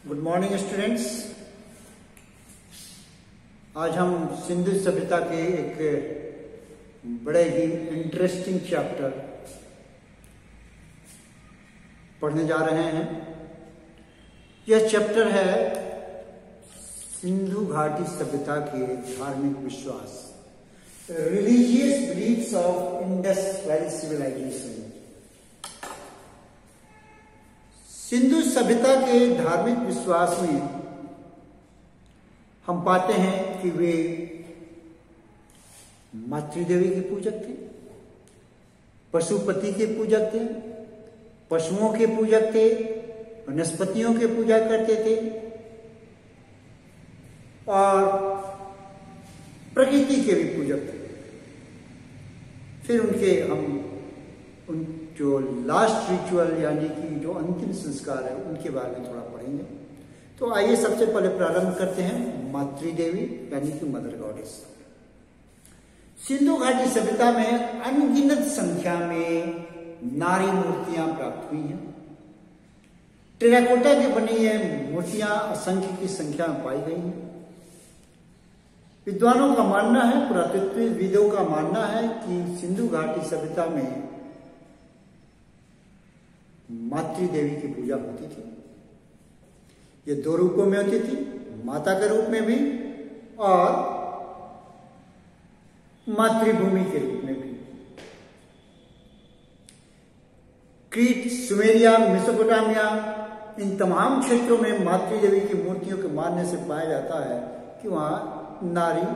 Good morning students. आज हम सिंधु सभ्यता के एक बड़े ही इंटरेस्टिंग चैप्टर पढ़ने जा रहे हैं। यह चैप्टर है सिंधु घाटी सभ्यता के धार्मिक विश्वास, religious beliefs of Indus Valley civilization. Sindhu सभ्यता के धार्मिक विश्वास में हम पाते हैं कि वे मातृदेवी के पूजक थे, पशुपति के पूजक थे, पशुओं के पूजक थे, वनस्पतियों के पूजा करते थे और प्रकृति के भी पूजक थे। फिर उन जो लास्ट रिचुअल यानी कि जो अंतिम संस्कार है उनके बारे में थोड़ा पढ़ेंगे। तो आइए सबसे पहले प्रारंभ करते हैं मातृदेवी यानी कि मदर गॉडेस। सिंधु घाटी सभ्यता में अनगिनत संख्या में नारी मूर्तियां प्राप्त हुई हैं। टेराकोटा की बनी ये मूर्तियां असंख्य की संख्या में पाई गई हैं। विद्वानों का मानना है, पुरातत्वविदों का मानना है कि सिंधु घाटी सभ्यता में मातृदेवी की पूजा होती थी। ये दो रूपों में होती थी, माता के रूप में भी और मातृभूमि के रूप में भी। क्रीट, सुमेरिया, मेसोपोटामिया, इन तमाम क्षेत्रों में मातृदेवी की मूर्तियों के मानने से पाया जाता है कि वहां नारी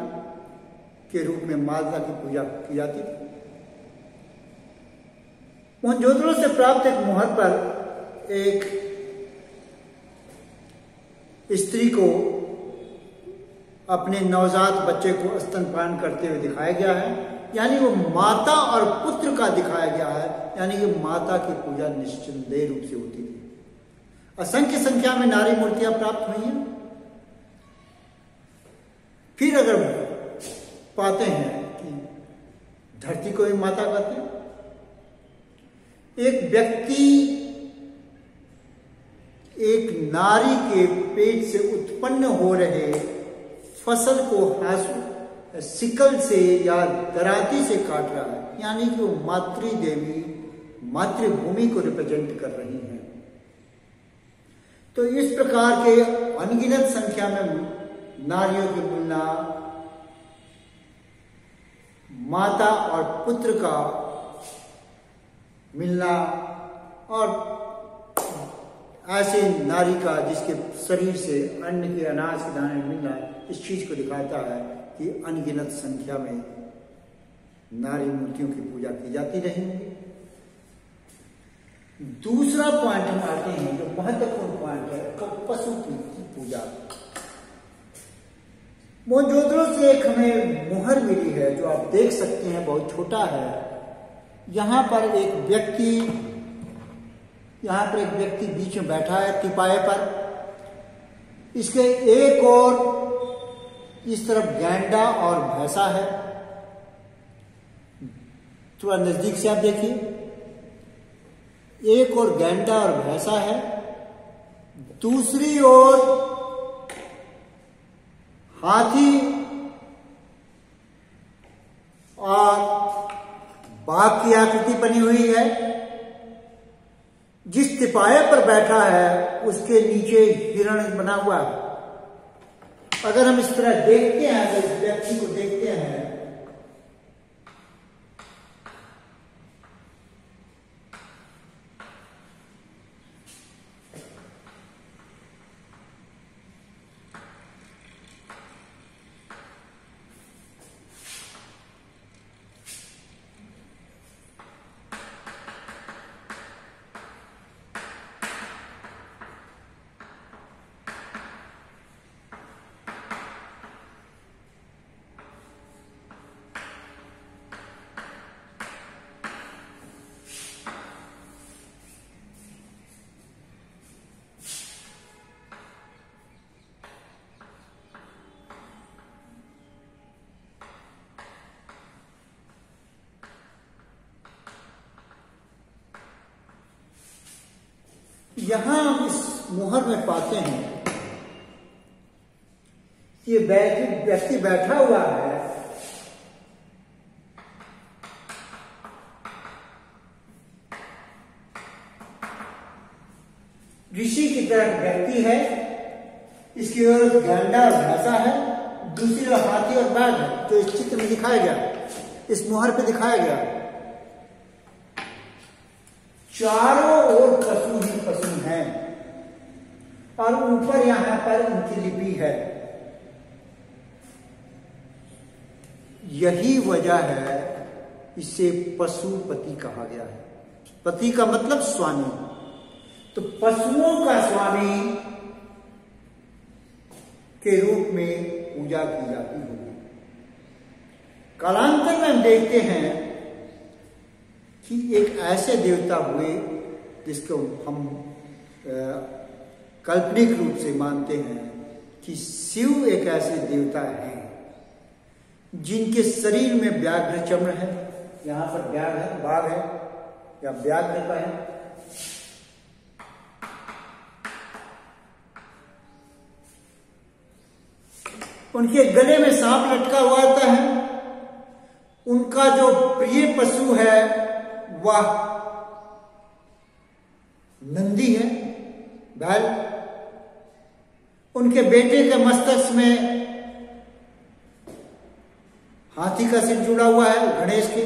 के रूप में माता की पूजा की जाती थी। मोहनजोदड़ो से प्राप्त एक मुहर पर एक स्त्री को अपने नवजात बच्चे को स्तनपान करते हुए दिखाया गया है, यानी वो माता और पुत्र का दिखाया गया है, यानी कि माता की पूजा निश्चिंदेह रूप से होती थी। असंख्य संख्या में नारी मूर्तियां प्राप्त हुई हैं। फिर अगर पाते हैं कि धरती को ही माता कहते हैं। एक व्यक्ति एक नारी के पेट से उत्पन्न हो रहे फसल को सिकल से या दराती से काट रहा है, यानी कि वो मातृदेवी मातृभूमि को रिप्रेजेंट कर रही हैं। तो इस प्रकार के अनगिनत संख्या में नारियों की मिलना, माता और पुत्र का मिलना और ऐसे नारी का जिसके शरीर से अन्न के अनाज के दाने मिलना, इस चीज को दिखाता है कि अनगिनत संख्या में नारी मूर्तियों की पूजा की जाती रहेंगी। दूसरा पॉइंट हम आते हैं, जो महत्वपूर्ण पॉइंट है, तो पशु की पूजा। मोहनजोदड़ो से एक हमें मुहर मिली है जो आप देख सकते हैं, बहुत छोटा है। यहां पर एक व्यक्ति बीच में बैठा है तिपाए पर। इसके एक और इस तरफ गैंडा और भैंसा है। थोड़ा नजदीक से आप देखिए, एक और गैंडा और भैंसा है, दूसरी ओर हाथी और बाघ की आकृति बनी हुई है। जिस तिपाये पर बैठा है उसके नीचे हिरण बना हुआ है। अगर हम इस तरह देखते हैं, अगर इस व्यक्ति को देखते हैं, यहां हम इस मुहर में पाते हैं ये व्यक्ति बैठा हुआ है, ऋषि की तरह व्यक्ति है, इसकी ओर गैंडा और भैंसा है, दूसरी ओर हाथी और बाघ है, जो इस चित्र में दिखाया गया, इस मुहर पे दिखाया गया। चारों ओर पशु ही पशु हैं और ऊपर यहां पर उनकी लिपि है। यही वजह है इसे पशुपति कहा गया है। पति का मतलब स्वामी, तो पशुओं का स्वामी के रूप में पूजा की जाती होगी। कालांतर में हम देखते हैं कि एक ऐसे देवता हुए जिसको हम काल्पनिक रूप से मानते हैं कि शिव एक ऐसे देवता हैं जिनके शरीर में व्याघ्र चर्म है। यहां पर व्याघ्र है, बाघ है या व्याघ्र का है। उनके गले में सांप लटका हुआ आता है। उनका जो प्रिय पशु है वह नंदी है, बैल। उनके बेटे के मस्तक में हाथी का सिर जुड़ा हुआ है, गणेश के।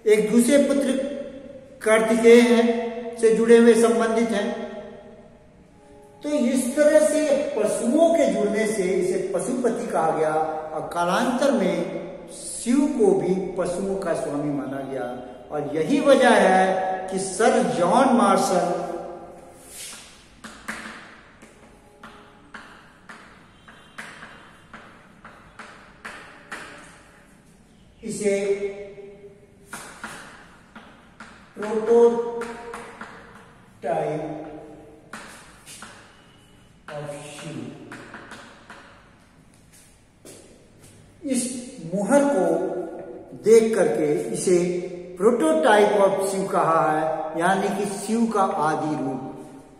एक दूसरे पुत्र कार्तिकेय हैं से जुड़े हुए संबंधित हैं। तो इस तरह से पशुओं के जुड़ने से इसे पशुपति कहा गया और कालांतर में शिव को भी पशुओं का स्वामी माना गया। और यही वजह है कि सर जॉन मार्शल इसे प्रोटोटाइप ऑफ शिव, इस मुहर को देख करके इसे प्रोटोटाइप ऑफ शिव कहा है, यानी कि शिव का आदि रूप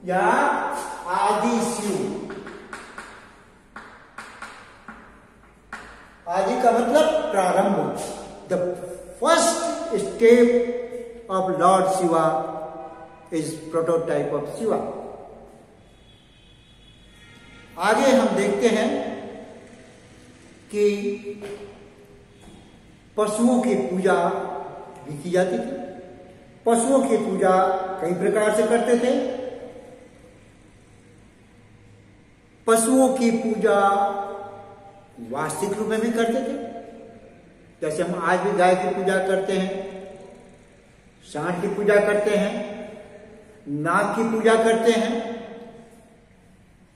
या आदि शिव। आदि का मतलब प्रारंभ। The first step of Lord Shiva is prototype of Shiva. आगे हम देखते हैं कि पशुओं की पूजा भी की जाती थी। पशुओं की पूजा कई प्रकार से करते थे। पशुओं की पूजा वास्तविक रूप में भी करते थे, जैसे हम आज भी गाय की पूजा करते हैं, सांड की पूजा करते हैं, नाग की पूजा करते हैं।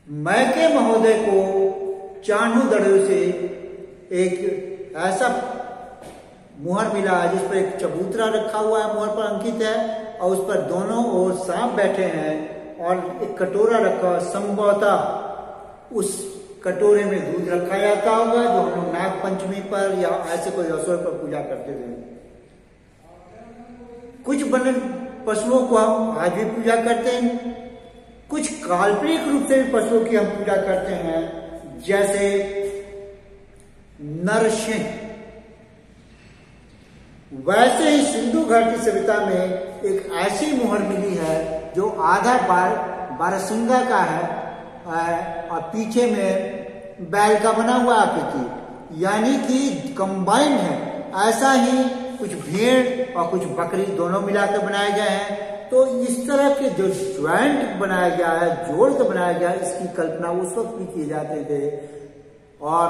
मैके महोदय को चाणू दड़ों से एक ऐसा मुहर मिला जिस पर एक चबूतरा रखा हुआ है, मुहर पर अंकित है, और उस पर दोनों ओर सांप बैठे हैं और एक कटोरा रखा। संभवतः उस कटोरे में दूध रखा जाता होगा, जो हम लोग नाग पंचमी पर या ऐसे कोई अवसर पर पूजा करते थे। कुछ पशुओं को हम आज भी पूजा करते हैं। कुछ काल्पनिक रूप से भी पशुओं की हम पूजा करते हैं, जैसे नरसिंह। वैसे ही सिंधु घाटी सभ्यता में एक ऐसी मुहर मिली है जो आधा बारहसिंगा का है और पीछे में बैल का बना हुआ आकृति, यानी कि कंबाइंड है। ऐसा ही कुछ भेड़ और कुछ बकरी दोनों मिलाकर बनाए गए हैं। तो इस तरह के जो ज्वाइंट बनाया गया है, जोड़ के बनाया गया है, इसकी कल्पना उस वक्त भी किए जाते थे और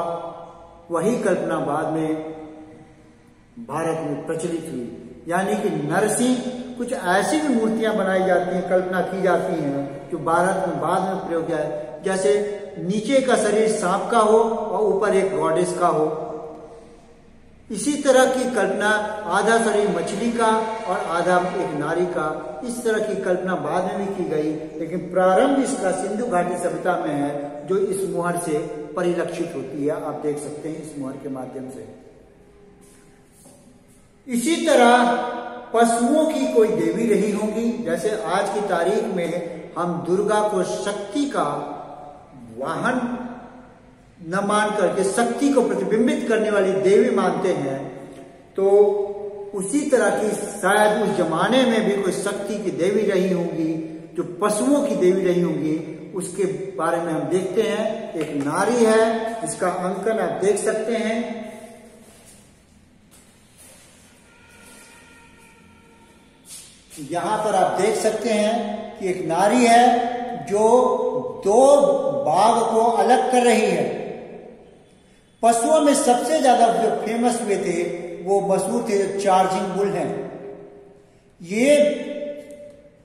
वही कल्पना बाद में भारत में प्रचलित हुई। यानी कि नरसिंह, कुछ ऐसी भी मूर्तियां बनाई जाती हैं, कल्पना की जाती हैं, जो भारत में बाद में प्रयोग किया है। जैसे नीचे का शरीर सांप का हो और ऊपर एक गॉडेस का हो। इसी तरह की कल्पना, आधा शरीर मछली का और आधा एक नारी का, इस तरह की कल्पना बाद में भी की गई। लेकिन प्रारंभ इसका सिंधु घाटी सभ्यता में है, जो इस मुहर से परिलक्षित होती है। आप देख सकते हैं इस मुहर के माध्यम से। इसी तरह पशुओं की कोई देवी रही होगी। जैसे आज की तारीख में हम दुर्गा को शक्ति का वाहन न मान करके शक्ति को प्रतिबिंबित करने वाली देवी मानते हैं, तो उसी तरह की शायद उस जमाने में भी कोई शक्ति की देवी रही होंगी, जो पशुओं की देवी रही होंगी। उसके बारे में हम देखते हैं। एक नारी है जिसका अंकन आप देख सकते हैं। यहां पर आप देख सकते हैं कि एक नारी है जो दो बाघ को अलग कर रही है। पशुओं में सबसे ज्यादा जो फेमस हुए थे वो मशहूर थे चार्जिंग बुल हैं। ये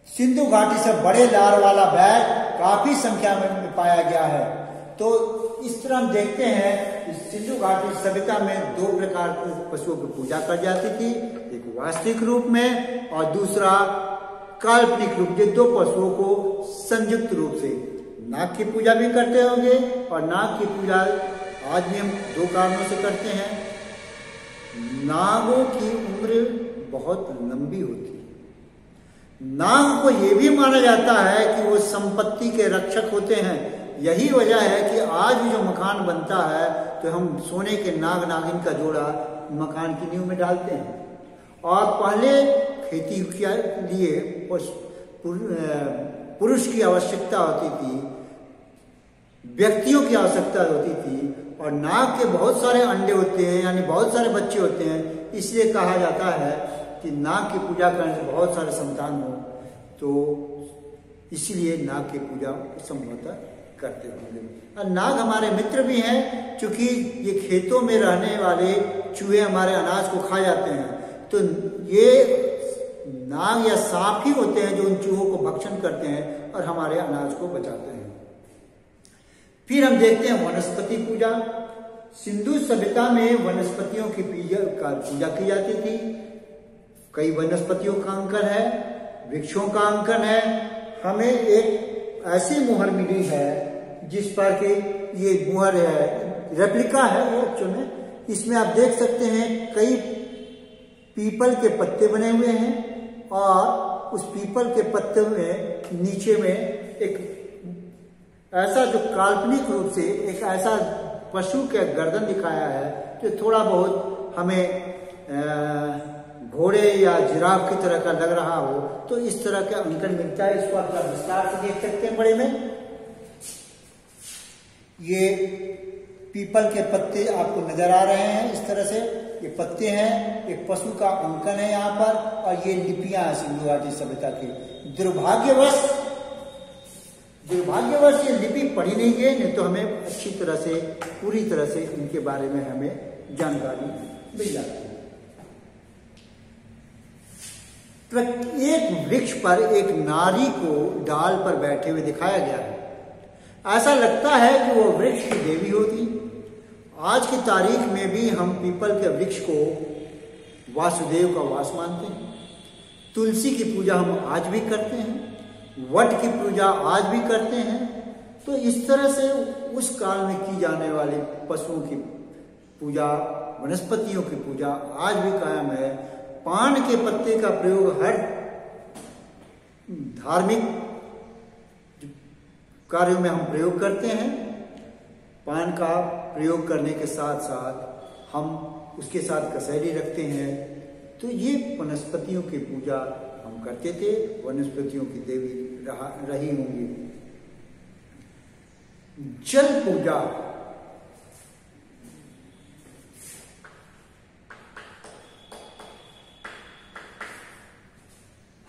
सिंधु घाटी से बड़े लार वाला बैल काफी संख्या में पाया गया है। तो इस तरह हम देखते हैं कि सिंधु घाटी सभ्यता में दो प्रकार के पशुओं की पूजा कर जाती थी, एक वास्तविक रूप में और दूसरा काल्पनिक रूप। ये दो पशुओं को संयुक्त रूप से नाग की पूजा भी करते होंगे, और नाग की पूजा आज भी हम दो कारणों से करते हैं। नागों की उम्र बहुत लंबी होती है। नाग को यह भी माना जाता है कि वो संपत्ति के रक्षक होते हैं। यही वजह है कि आज भी जो मकान बनता है तो हम सोने के नाग नागिन का जोड़ा मकान की नींव में डालते हैं। और पहले खेती के लिए पुरुष की आवश्यकता होती थी, व्यक्तियों की आवश्यकता होती थी, और नाग के बहुत सारे अंडे होते हैं, यानी बहुत सारे बच्चे होते हैं। इसलिए कहा जाता है कि नाग की पूजा करने से बहुत सारे संतान हो, तो इसलिए नाग की पूजा संभवतः करते होंगे। और नाग हमारे मित्र भी हैं, क्योंकि ये खेतों में रहने वाले चूहे हमारे अनाज को खा जाते हैं। तो ये नाग या सांप ही होते हैं जो उन चूहों को भक्षण करते हैं और हमारे अनाज को बचाते हैं। फिर हम देखते हैं वनस्पति पूजा। सिंधु सभ्यता में वनस्पतियों की पूजा की जाती थी। कई वनस्पतियों का अंकन है, वृक्षों का अंकन है। हमें एक ऐसी मुहर मिली है जिस पर कि ये मुहर है, रेप्लिका है एक्चुअल में। इसमें आप देख सकते हैं कई पीपल के पत्ते बने हुए हैं, और उस पीपल के पत्ते में नीचे में एक ऐसा जो काल्पनिक रूप से एक ऐसा पशु के गर्दन दिखाया है जो थोड़ा बहुत हमें घोड़े या जिराफ की तरह का लग रहा हो, तो इस तरह का अंकन मिलता है। इसको आप विस्तार से देख सकते हैं बड़े में। ये पीपल के पत्ते आपको नजर आ रहे हैं, इस तरह से ये पत्ते हैं। एक पशु का अंकन है यहाँ पर, और ये लिपियां हैं सिंधु घाटी सभ्यता की। दुर्भाग्यवश ये लिपि पढ़ी नहीं गई, नहीं तो हमें अच्छी तरह से पूरी तरह से इनके बारे में हमें जानकारी मिल जाती है। एक वृक्ष पर एक नारी को डाल पर बैठे हुए दिखाया गया है। ऐसा लगता है कि वो वृक्ष की देवी होती। आज की तारीख में भी हम पीपल के वृक्ष को वासुदेव का वास मानते हैं। तुलसी की पूजा हम आज भी करते हैं, वट की पूजा आज भी करते हैं। तो इस तरह से उस काल में की जाने वाली पशुओं की पूजा, वनस्पतियों की पूजा आज भी कायम है। पान के पत्ते का प्रयोग हर धार्मिक कार्यों में हम प्रयोग करते हैं। पान का प्रयोग करने के साथ साथ हम उसके साथ कसैली रखते हैं। तो ये वनस्पतियों की पूजा हम करते थे, वनस्पतियों की देवी रही होंगी। जल पूजा,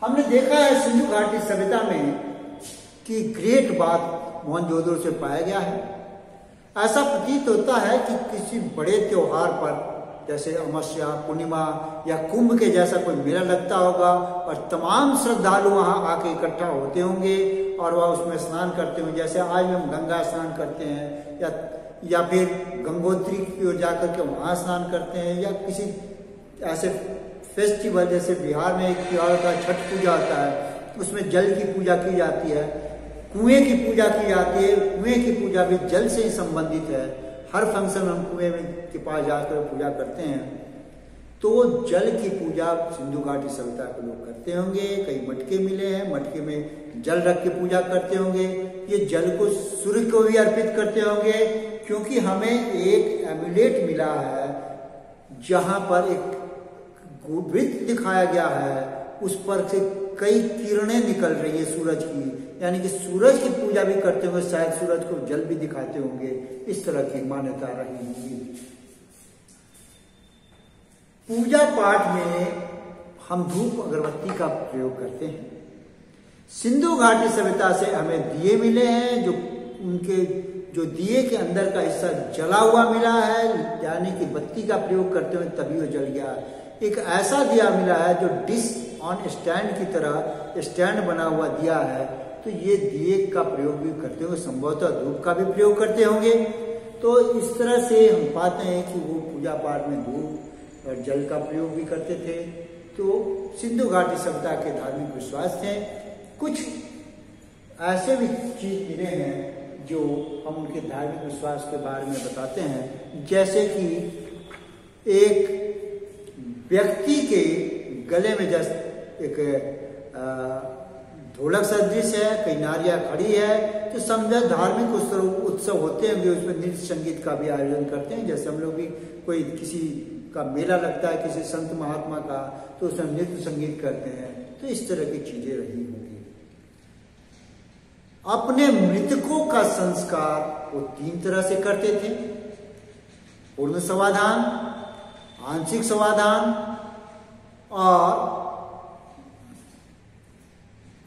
हमने देखा है सिंधु घाटी सभ्यता में कि ग्रेट बाथ मोहनजोदड़ो से पाया गया है। ऐसा प्रतीत होता है कि किसी बड़े त्योहार पर, जैसे अमावस्या, पूर्णिमा या कुंभ के जैसा कोई मेला लगता होगा, और तमाम श्रद्धालु वहां आके इकट्ठा होते होंगे और वह उसमें स्नान करते होंगे। जैसे आज हम गंगा स्नान करते हैं, या फिर गंगोत्री की ओर जाकर के वहां स्नान करते हैं, या किसी ऐसे फेस्टिवल जैसे बिहार में एक त्योहार होता है, छठ पूजा होता है, उसमें जल की पूजा की जाती है, कुएं की पूजा की जाती है। कुएं की पूजा भी जल से ही संबंधित है। हर फंक्शन हम कुएं के पास जाकर पूजा करते हैं। तो जल की पूजा सिंधु घाटी सभ्यता के लोग करते होंगे। कई मटके मिले हैं, मटके में जल रख के पूजा करते होंगे। ये जल को सूर्य को भी अर्पित करते होंगे, क्योंकि हमें एक एम्यूलेट मिला है जहां पर एक वृत्त दिखाया गया है, उस पर से कई किरणें निकल रही है सूरज की, यानी कि सूरज की पूजा भी करते होंगे, शायद सूरज को जल भी दिखाते होंगे, इस तरह की मान्यता रही होगी। पूजा पाठ में हम धूप अगरबत्ती का प्रयोग करते हैं। सिंधु घाटी सभ्यता से हमें दिए मिले हैं, जो उनके जो दिए के अंदर का हिस्सा जला हुआ मिला है, यानी कि बत्ती का प्रयोग करते हुए तभी वो जल गया। एक ऐसा दिया मिला है जो डिश ऑन स्टैंड की तरह स्टैंड बना हुआ दिया है, तो ये दिए का प्रयोग भी करते होंगे, संभवतः धूप का भी प्रयोग करते होंगे। तो इस तरह से हम पाते हैं कि वो पूजा पाठ में धूप और जल का प्रयोग भी करते थे। तो सिंधु घाटी सभ्यता के धार्मिक विश्वास थे। कुछ ऐसे भी चीज मिले हैं जो हम उनके धार्मिक विश्वास के बारे में बताते हैं, जैसे कि एक व्यक्ति के गले में जैसे एक ढोलक सदृश है, कई नारियां खड़ी है, तो समझा धार्मिक उत्सव होते हैं, उसमें नृत्य संगीत का भी आयोजन करते हैं। जैसे हम लोग भी कोई किसी का मेला लगता है किसी संत महात्मा का, तो उसमें नृत्य संगीत करते हैं। तो इस तरह की चीजें रही होंगी। अपने मृतकों का संस्कार वो 3 तरह से करते थे: पूर्ण समाधान, आंशिक समाधान और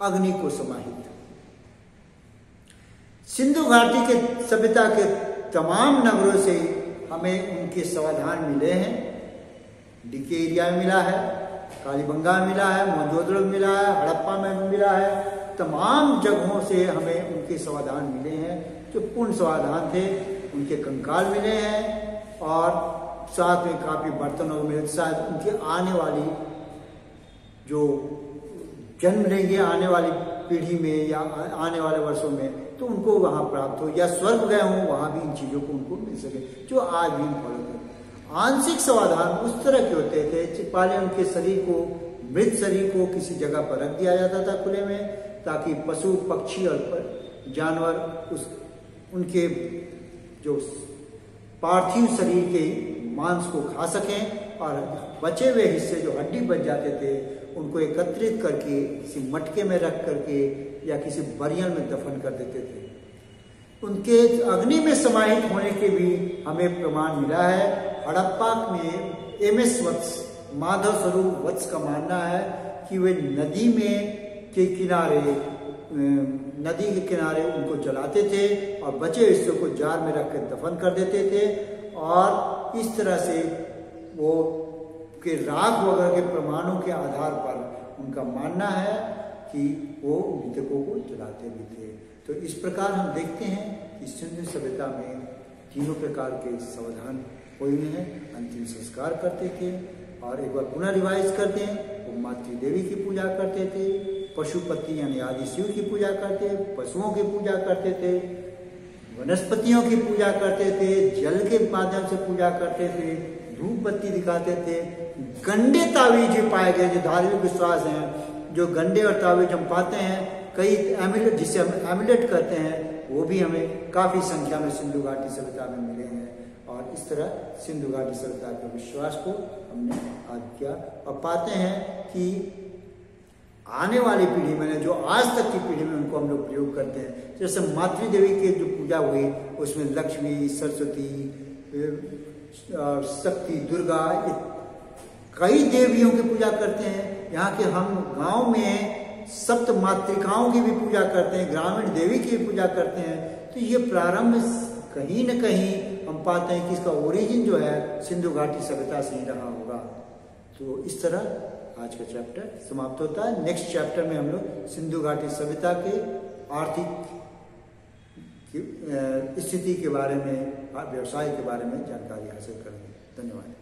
अग्नि को समाहित। सिंधु घाटी के सभ्यता के तमाम नगरों से हमें उनके समाधान मिले हैं। डीके एरिया में मिला है, कालीबंगा में मिला है, मोहनजोदड़ो में मिला है, हड़प्पा में मिला है। तमाम जगहों से हमें उनके समाधान मिले हैं जो पूर्ण समाधान थे। उनके कंकाल मिले हैं और साथ में काफी बर्तनों में शायद उनके आने वाली जो जन्म लेंगे आने वाली पीढ़ी में या आने वाले वर्षों में, तो उनको वहां प्राप्त हो, या स्वर्ग गए हों वहां भी इन चीजों को उनको मिल सके, जो आज भी फॉलो करते। आंशिक समाधान उस तरह के होते थे, पहले उनके शरीर को, मृत शरीर को किसी जगह पर रख दिया जाता था खुले में, ताकि पशु पक्षी और जानवर उनके जो पार्थिव शरीर के मांस को खा सकें, और बचे हुए हिस्से जो हड्डी बच जाते थे उनको एकत्रित करके किसी मटके में रख करके या किसी बरियल में दफन कर देते थे। उनके अग्नि में समाहित होने के भी हमें प्रमाण मिला है। हड़प्पा में एमएस वत्स, माधव स्वरूप वत्स का मानना है कि वे नदी के किनारे उनको जलाते थे और बचे हिस्सों को जार में रखकर दफन कर देते थे, और इस तरह से वो के राख वगैरह के प्रमाणों के आधार पर उनका मानना है कि वो मृतकों को जलाते भी थे। तो इस प्रकार हम देखते हैं कि सिंधु सभ्यता में 3 प्रकार के समाधान हुए हैं। अंतिम संस्कार करते थे, और एक बार पुनः रिवाइज करते हैं, वो मातृ देवी की पूजा करते थे, पशुपति यानी आदि शिव की पूजा करते, पशुओं की पूजा करते थे, वनस्पतियों की पूजा करते थे, जल के माध्यम से पूजा करते थे, धूप बत्ती दिखाते थे। गंडे तावीज पाए गए जो धार्मिक विश्वास हैं, जो गंडे और तावीज हम पाते हैं, कई एमुलेट जिसे हम एमुलेट करते हैं, वो भी हमें काफी संख्या में सिंधु घाटी सभ्यता में मिले हैं। और इस तरह सिंधु घाटी सभ्यता के विश्वास को हमने आज किया, और पाते हैं कि आने वाली पीढ़ी में, जो आज तक की पीढ़ी में, उनको हम लोग प्रयोग करते हैं। जैसे मातृ देवी की जो पूजा हुई उसमें लक्ष्मी, सरस्वती, शक्ति, दुर्गा, कई देवियों की पूजा करते हैं। यहाँ के हम गांव में सप्त मातृकाओं की भी पूजा करते हैं, ग्रामीण देवी की भी पूजा करते हैं। तो ये प्रारंभ कहीं न कहीं हम पाते हैं कि इसका ओरिजिन जो है सिंधु घाटी सभ्यता से ही रहा होगा। तो इस तरह आज का चैप्टर समाप्त होता है। नेक्स्ट चैप्टर में हम लोग सिंधु घाटी सभ्यता के आर्थिक स्थिति के बारे में, व्यवसाय के बारे में जानकारी हासिल करेंगे। धन्यवाद।